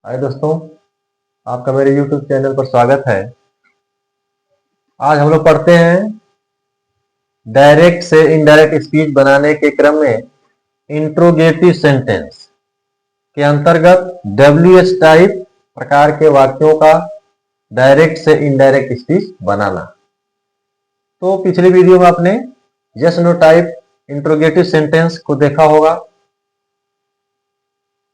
हाय दोस्तों, आपका मेरे YouTube चैनल पर स्वागत है। आज हम लोग पढ़ते हैं डायरेक्ट से इनडायरेक्ट स्पीच बनाने के क्रम में इंट्रोगेटिव सेंटेंस के अंतर्गत WH टाइप प्रकार के वाक्यों का डायरेक्ट से इनडायरेक्ट स्पीच बनाना। तो पिछली वीडियो में आपने yes no type interrogative sentence को देखा होगा।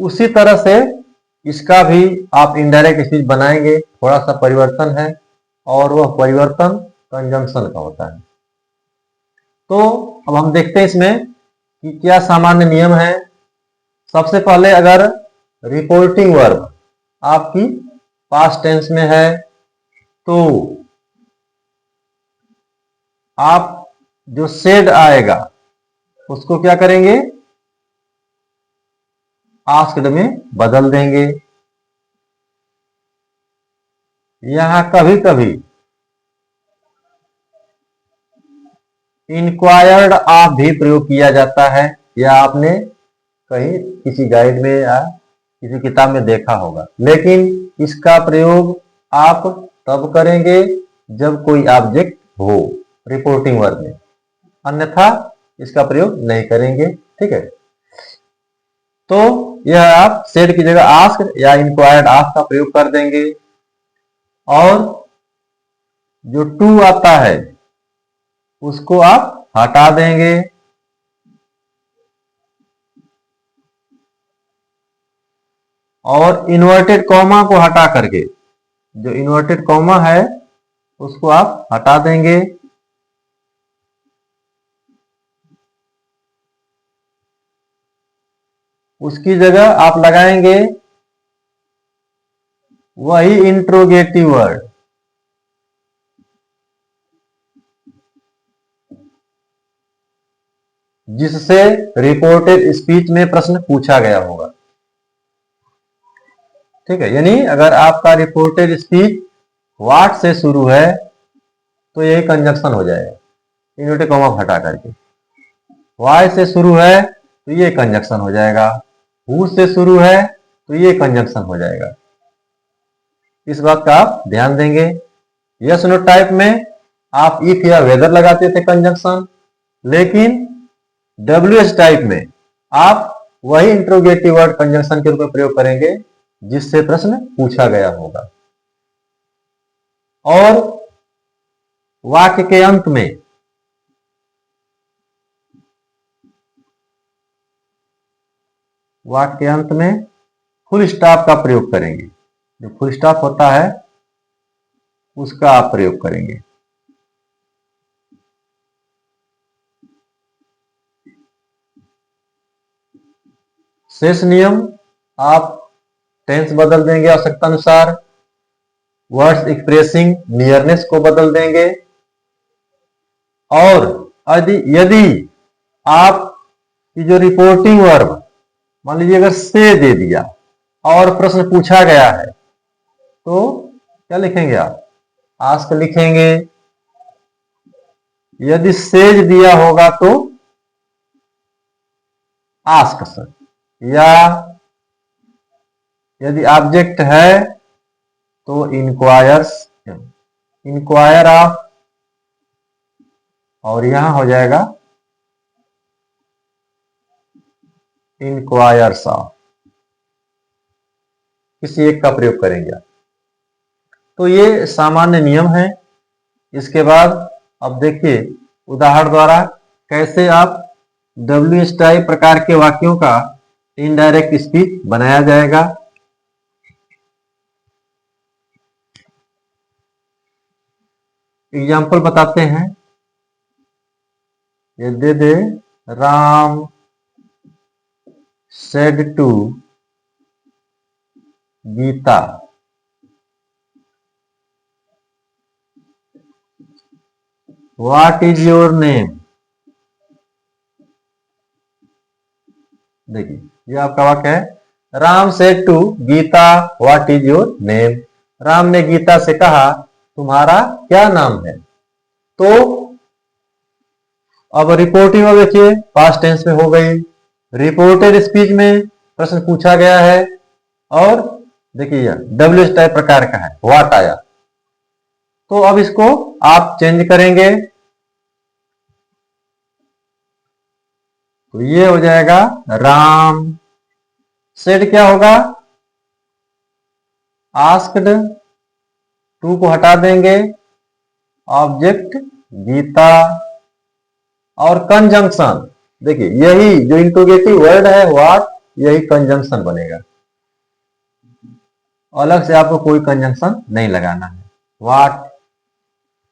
उसी तरह से इसका भी आप इनडायरेक्ट स्पीच बनाएंगे। थोड़ा सा परिवर्तन है और वह परिवर्तन कंजंक्शन का होता है। तो अब हम देखते हैं इसमें कि क्या सामान्य नियम है। सबसे पहले अगर रिपोर्टिंग वर्ब आपकी पास्ट टेंस में है तो आप जो सेड आएगा उसको क्या करेंगे, आस्क्ड में बदल देंगे। यहां कभी कभी इंक्वायर्ड ऑफ भी प्रयोग किया जाता है, या आपने कहीं किसी गाइड में या किसी किताब में देखा होगा। लेकिन इसका प्रयोग आप तब करेंगे जब कोई ऑब्जेक्ट हो रिपोर्टिंग वर्ब में, अन्यथा इसका प्रयोग नहीं करेंगे। ठीक है, तो यह आप सेड की जगह आस्क्ड या इंक्वायर्ड ऑफ का प्रयोग कर देंगे। और जो टू आता है उसको आप हटा देंगे। और इन्वर्टेड कॉमा को हटा करके, जो इन्वर्टेड कॉमा है उसको आप हटा देंगे। उसकी जगह आप लगाएंगे वही इंट्रोगेटिव वर्ड जिससे रिपोर्टेड स्पीच में प्रश्न पूछा गया होगा। ठीक है, यानी अगर आपका रिपोर्टेड स्पीच व्हाट से शुरू है तो यही कंजक्शन हो जाएगा, इन्वर्टेड कॉमा हटा करके। वाई से शुरू है तो ये कंजक्शन हो जाएगा, हु से शुरू है तो ये कंजक्शन हो जाएगा। इस बात का आप ध्यान देंगे। यस नो टाइप में आप इफ या वेदर लगाते थे कंजक्शन, लेकिन WH टाइप में आप वही इंट्रोगेटिव वर्ड कंजक्शन के रूप में प्रयोग करेंगे जिससे प्रश्न पूछा गया होगा। और वाक्य के अंत में फुल स्टॉप का प्रयोग करेंगे। जो फुल स्टॉप होता है उसका आप प्रयोग करेंगे। शेष नियम आप टेंस बदल देंगे आवश्यकता अनुसार, वर्ड्स एक्सप्रेसिंग नियरनेस को बदल देंगे। और यदि आप की जो रिपोर्टिंग वर्ब मान लीजिए अगर से दे दिया और प्रश्न पूछा गया है तो क्या लिखेंगे आप, आस्क लिखेंगे। यदि सेज दिया होगा तो आस्क सर, या यदि ऑब्जेक्ट है तो इंक्वायर ऑफ, और यहां हो जाएगा इंक्वायर्स ऑफ। किसी एक का प्रयोग करेंगे आप। तो ये सामान्य नियम है। इसके बाद अब देखिए उदाहरण द्वारा कैसे आप WH टाइप प्रकार के वाक्यों का इनडायरेक्ट स्पीच बनाया जाएगा। एग्जाम्पल बताते हैं। ये दे दे, Ram said to Gita what is your name. देखिए ये आपका वाक्य है, Ram said to Gita what is your name. Ram ने गीता से कहा तुम्हारा क्या नाम है। तो अब रिपोर्टिंग में देखिए पास्ट टेंस में हो गई, रिपोर्टेड स्पीच में प्रश्न पूछा गया है और देखिए यह डब्ल्यू टाइप प्रकार का है, व्हाट आया। तो अब इसको आप चेंज करेंगे तो ये हो जाएगा राम। सेड क्या होगा, आस्क्ड, टू को हटा देंगे, ऑब्जेक्ट गीता, और कंजंक्शन, देखिए यही जो इंट्रोगेटिव वर्ड है व्हाट, यही कंजंक्शन बनेगा, अलग से आपको कोई कंजंक्शन नहीं लगाना है, व्हाट।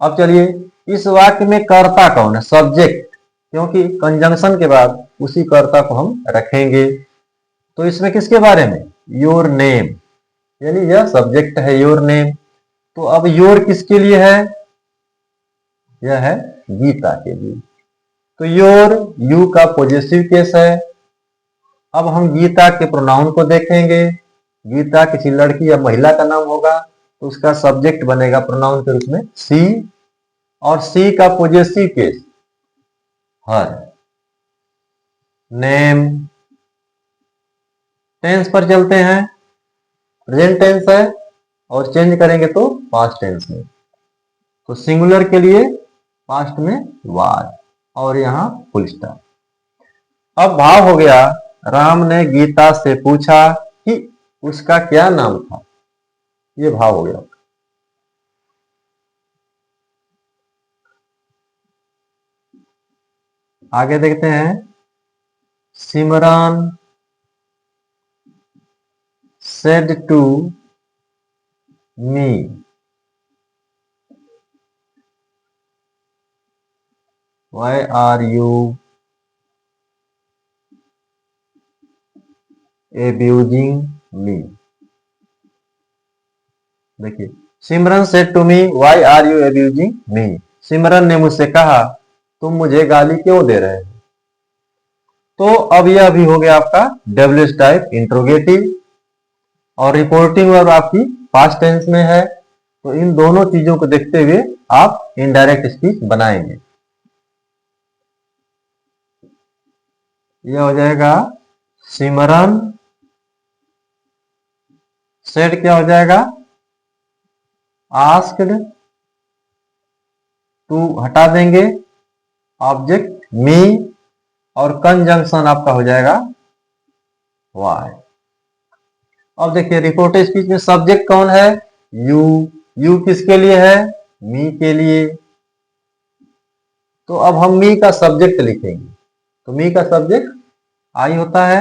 अब चलिए इस वाक्य में कर्ता कौन है, सब्जेक्ट, क्योंकि कंजंक्शन के बाद उसी कर्ता को हम रखेंगे। तो इसमें किसके बारे में, योर नेम, यानी यह सब्जेक्ट है योर नेम। तो अब योर किसके लिए है, यह है गीता के लिए। तो योर यू का पॉजेसिव केस है। अब हम गीता के प्रोनाउन को देखेंगे। गीता किसी लड़की या महिला का नाम होगा तो उसका सब्जेक्ट बनेगा प्रोनाउन के रूप में सी, और सी का पॉजेसिव केस हर। नेम, टेंस पर चलते हैं, प्रेजेंट टेंस है और चेंज करेंगे तो पास्ट टेंस में। तो सिंगुलर के लिए पास्ट में वाज और यहां फुल स्टॉप। अब भाव हो गया, राम ने गीता से पूछा कि उसका क्या नाम था, ये भाव हो गया। आगे देखते हैं, सिमरन said to me, why are you abusing me। देखिए, Simran said to me why are you abusing me. Simran ने मुझसे कहा तुम मुझे गाली क्यों दे रहे हो। तो अब यह भी हो गया आपका डब्ल्यू टाइप इंट्रोगेटिव, और रिपोर्टिंग वर्ब आपकी पास्ट टेंस में है। तो इन दोनों चीजों को देखते हुए आप इनडायरेक्ट स्पीच बनाएंगे। यह हो जाएगा सिमरन सेड, क्या हो जाएगा आस्क्ड, टू हटा देंगे, ऑब्जेक्ट मी, और कंजंक्शन आपका हो जाएगा वाई। अब देखिए रिपोर्टेड स्पीच में सब्जेक्ट कौन है, यू। यू किसके लिए है, मी के लिए। तो अब हम मी का सब्जेक्ट लिखेंगे। तो मी का सब्जेक्ट आई होता है,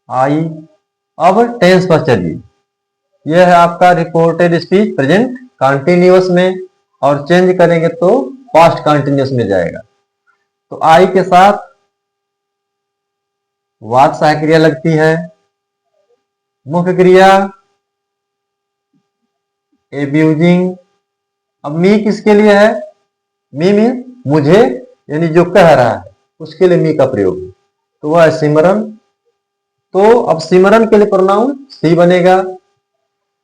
आई। अब टेंस पर चलिए, यह है आपका रिपोर्टेड स्पीच प्रेजेंट कंटिन्यूअस में, और चेंज करेंगे तो पास्ट कंटिन्यूअस में जाएगा। तो आई के साथ वाद सहायक क्रिया लगती है, मुख्य क्रिया एब्यूजिंग। अब मी किसके लिए है, मी मीन मुझे, यानी जो कह रहा है उसके लिए मी का प्रयोग है, तो वह है सिमरन। तो अब सिमरन के लिए प्रोनाउन सी बनेगा।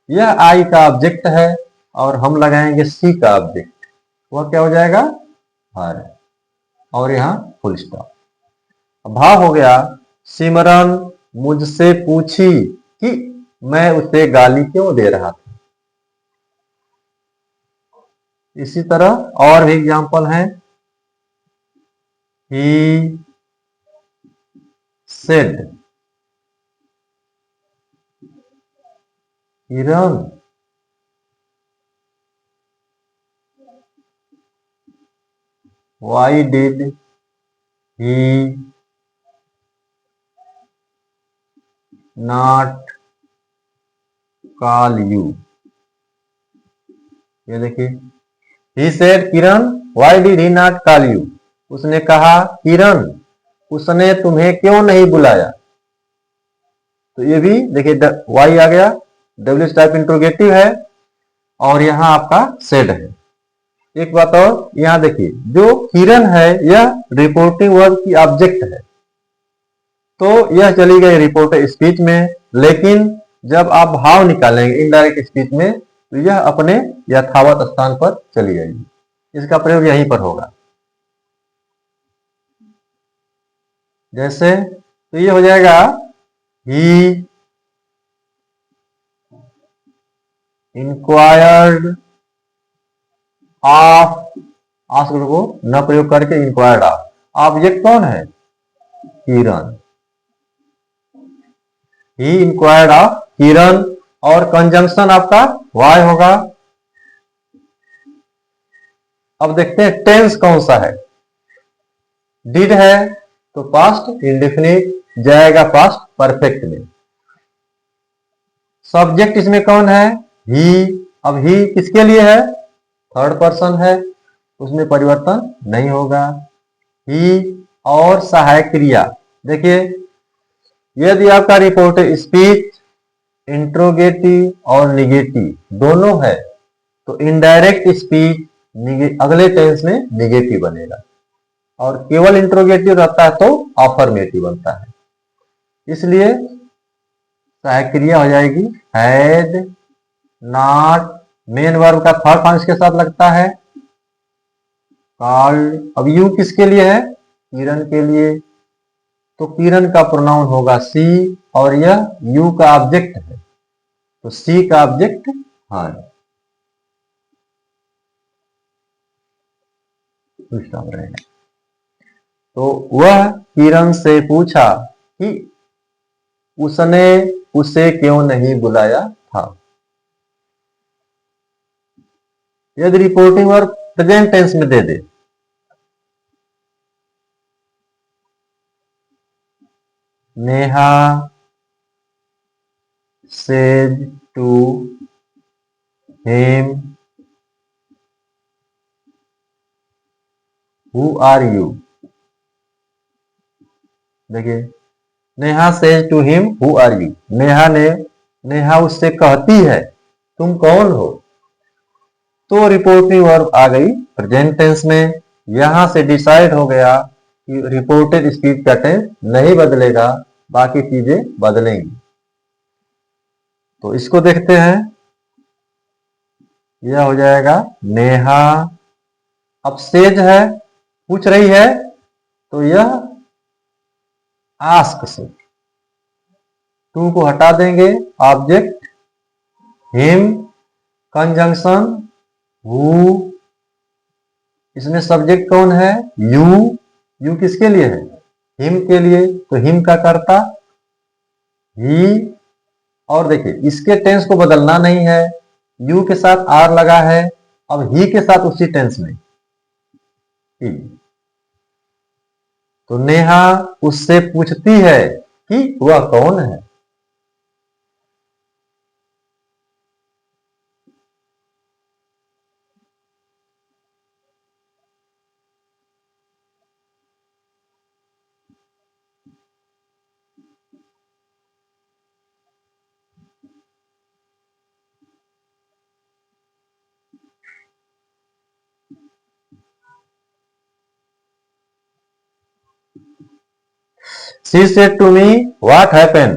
यह आई का ऑब्जेक्ट है और हम लगाएंगे सी का ऑब्जेक्ट, वह क्या हो जाएगा हर, और यहां फुल स्टॉप। भाव हो गया, सिमरन मुझसे पूछी कि मैं उसे गाली क्यों दे रहा था। इसी तरह और भी एग्जाम्पल हैं, he said, Kiran why did he not call you। ये देखिए, he said Kiran why did he not call you। उसने कहा किरण उसने तुम्हें क्यों नहीं बुलाया। तो ये भी देखिए वाई आ गया, डब्ल्यू टाइप इंट्रोगेटिव है, और यहां आपका सेड है। एक बात और, यहां देखिए जो किरण है यह रिपोर्टिंग वर्ब की ऑब्जेक्ट है, तो यह चली गई रिपोर्ट स्पीच में। लेकिन जब आप भाव निकालेंगे इनडायरेक्ट स्पीच में तो यह अपने यथावत स्थान पर चली जाएगी, इसका प्रयोग यहीं पर होगा। जैसे तो ये हो जाएगा ही इंक्वायर्ड ऑफ, आस्क्ड को न प्रयोग करके इंक्वायर्ड ऑफ। ऑब्जेक्ट कौन है? किरण। ही इंक्वायर्ड ऑफ किरण, और कंजंक्शन आपका वाई होगा। अब देखते हैं टेंस कौन सा है। डिड है तो पास्ट इंडेफिनिट जाएगा पास्ट परफेक्ट में। सब्जेक्ट इसमें कौन है? ही। अब ही किसके लिए है? थर्ड पर्सन है, उसमें परिवर्तन नहीं होगा। ही और सहायक क्रिया, देखिए यदि आपका रिपोर्टेड स्पीच इंट्रोगेटिव और निगेटिव दोनों है तो इनडायरेक्ट स्पीच अगले टेंस में निगेटिव बनेगा, और केवल इंट्रोगेटिव रहता है तो अफर्मेटिव बनता है। इसलिए सहायक क्रिया हो जाएगी हैड नॉट। मेन वर्ब का थर्ड फॉर्म इसके साथ लगता है कॉल्ड। अब यू किसके लिए है? किरण के लिए, तो किरण का प्रोनाउन होगा सी, और यह यू का ऑब्जेक्ट है तो सी का ऑब्जेक्ट हाँ। रहेगा। तो वह किरण से पूछा कि उसने उसे क्यों नहीं बुलाया था। यदि रिपोर्टिंग वर्ब प्रेजेंट टेंस में दे दे, Neha said to him who are you। देखिए Neha says to him who are you, Neha उससे कहती है तुम कौन हो। तो रिपोर्टिंग वर्ब आ गई प्रेजेंट टेंस में। यहां से डिसाइड हो गया कि रिपोर्टेड स्पीच का टेंस नहीं बदलेगा, बाकी चीजें बदलेंगी। तो इसको देखते हैं, यह हो जाएगा नेहा। अब सेज है, पूछ रही है, तो यह आस्क से टू को हटा देंगे, ऑब्जेक्ट हिम, कंजंक्शन हु, इसमें सब्जेक्ट कौन है? यू किसके लिए है? हिम के लिए, तो हिम का कर्ता ही। और देखिए इसके टेंस को बदलना नहीं है, यू के साथ आर लगा है, अब ही के साथ उसी टेंस में ही। तो नेहा उससे पूछती है कि वह कौन है। She said to me what happened,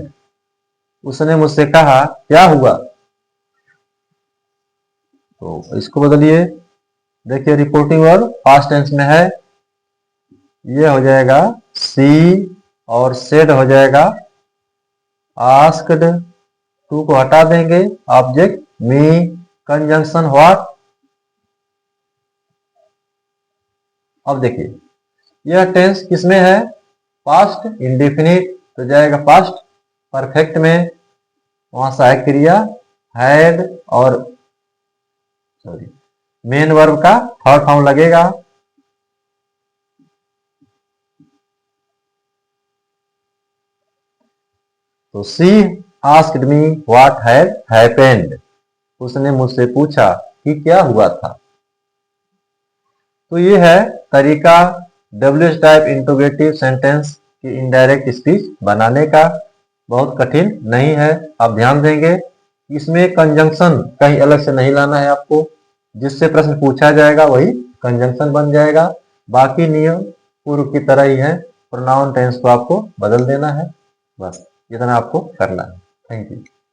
उसने मुझसे कहा क्या हुआ। तो इसको बदलिए, देखिए रिपोर्टिंग वर्ब पास्ट टेंस में है, ये हो जाएगा सी, और सेड हो जाएगा आस्क्ड, टू को हटा देंगे, ऑब्जेक्ट मी, कंजंक्शन व्हाट। अब देखिए यह टेंस किसमें है? पास्ट इंडेफिनिट, तो जाएगा पास्ट परफेक्ट में, वहां सहायक क्रिया हैड और मेन वर्ब का थर्ड फॉर्म लगेगा। तो she asked me what had happened, उसने मुझसे पूछा कि क्या हुआ था। तो ये है तरीका डब्ल्यूएच टाइप इंट्रोगेटिव सेंटेंस की इनडायरेक्ट स्पीच बनाने का। बहुत कठिन नहीं है, आप ध्यान देंगे इसमें कंजंक्शन कहीं अलग से नहीं लाना है आपको, जिससे प्रश्न पूछा जाएगा वही कंजंक्शन बन जाएगा। बाकी नियम पूर्व की तरह ही है, प्रोनाउन टेंस को आपको बदल देना है, बस इतना आपको करना है। Thank you.